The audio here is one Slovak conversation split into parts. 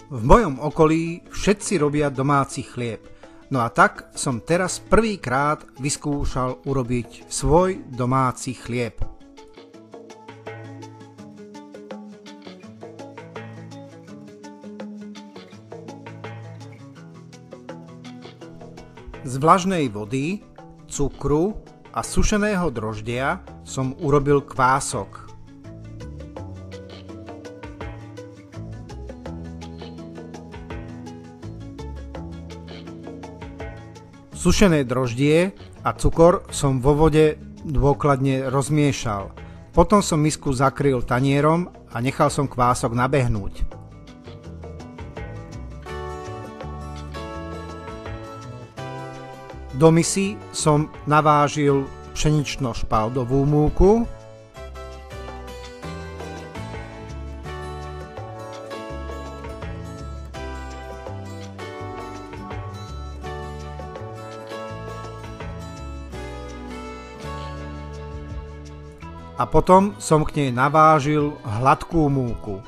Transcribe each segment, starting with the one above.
V mojom okolí všetci robia domáci chlieb, no a tak som teraz prvýkrát vyskúšal urobiť svoj domáci chlieb. Z vlažnej vody, cukru a sušeného droždia som urobil kvások. Sušené droždie a cukor som vo vode dôkladne rozmiešal. Potom som misku zakryl tanierom a nechal som kvások nabehnúť. Do misy som navážil pšenično-špaldovú múku, a potom som k nej navážil hladkú múku.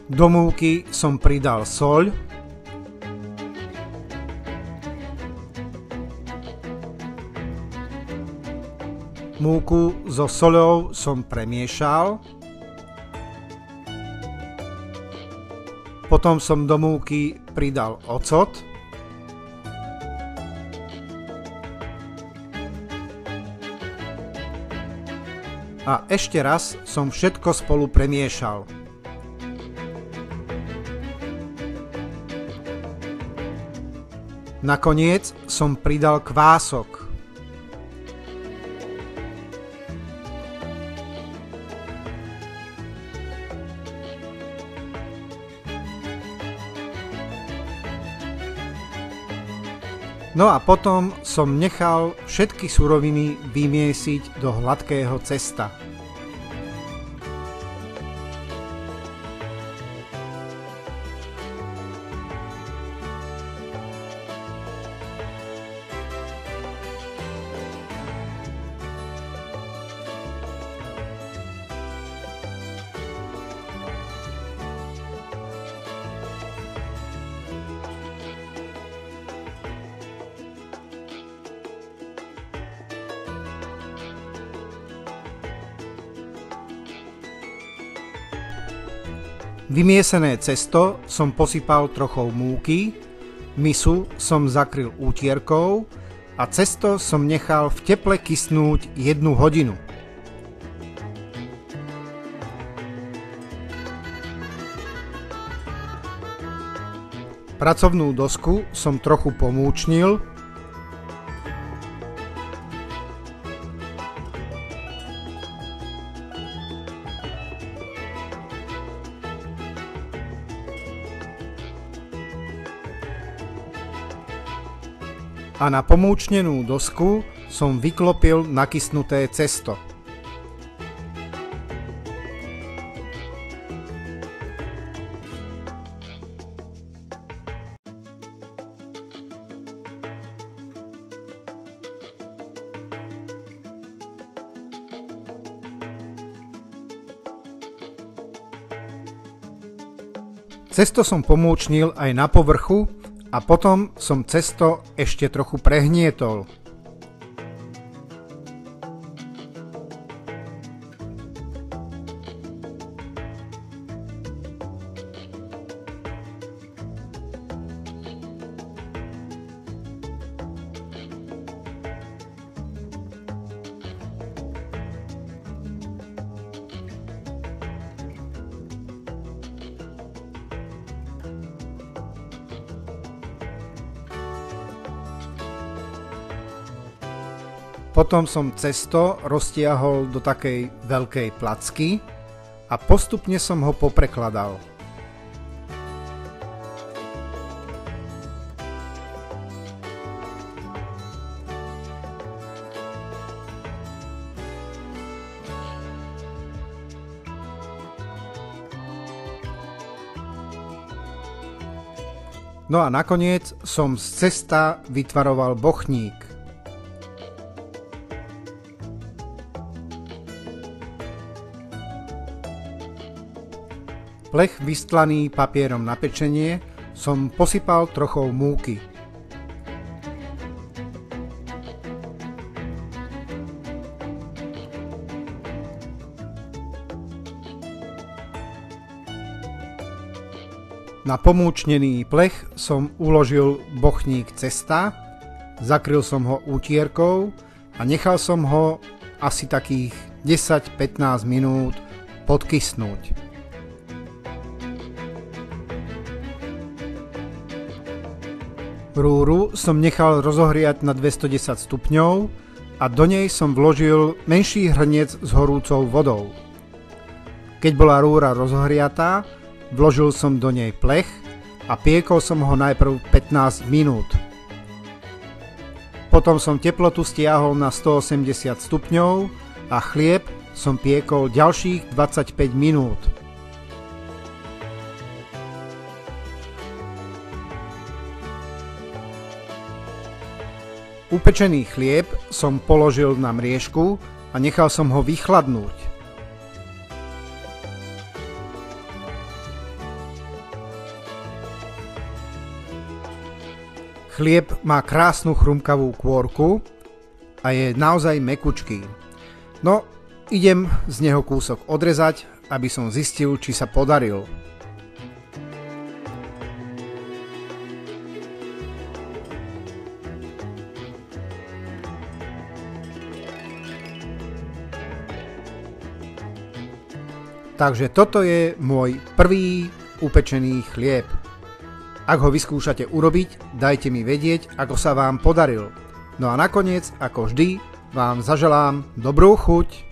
Do múky som pridal soľ, múku so soľou som premiešal, potom som do múky pridal ocot a ešte raz som všetko spolu premiešal. Nakoniec som pridal kvások. No a potom som nechal všetky suroviny vymiesiť do hladkého cesta. Vymiesené cesto som posypal trochou múky, misu som zakryl útierkou a cesto som nechal v teple kysnúť 1 hodinu. Pracovnú dosku som trochu pomúčnil, a na pomúčnenú dosku som vyklopil nakysnuté cesto. Cesto som pomúčnil aj na povrchu a potom som cesto ešte trochu prehnietol. Potom som cesto roztiahol do takej veľkej placky a postupne som ho poprekladal. No a nakoniec som z cesta vytvaroval bochník. Plech vystlaný papierom na pečenie som posypal trochou múky. Na pomúčnený plech som uložil bochník cesta, zakryl som ho útierkou a nechal som ho asi takých 10-15 minút podkysnúť. Rúru som nechal rozohriať na 210 stupňov a do nej som vložil menší hrniec s horúcou vodou. Keď bola rúra rozohriatá, vložil som do nej plech a piekol som ho najprv 15 minút. Potom som teplotu stiahol na 180 stupňov a chlieb som piekol ďalších 25 minút. Upečený chlieb som položil na mriežku a nechal som ho vychladnúť. Chlieb má krásnu chrumkavú kôrku a je naozaj mäkučký. No, idem z neho kúsok odrezať, aby som zistil, či sa podaril. Takže toto je môj prvý upečený chlieb. Ak ho vyskúšate urobiť, dajte mi vedieť, ako sa vám podaril. No a nakoniec, ako vždy, vám zaželám dobrú chuť.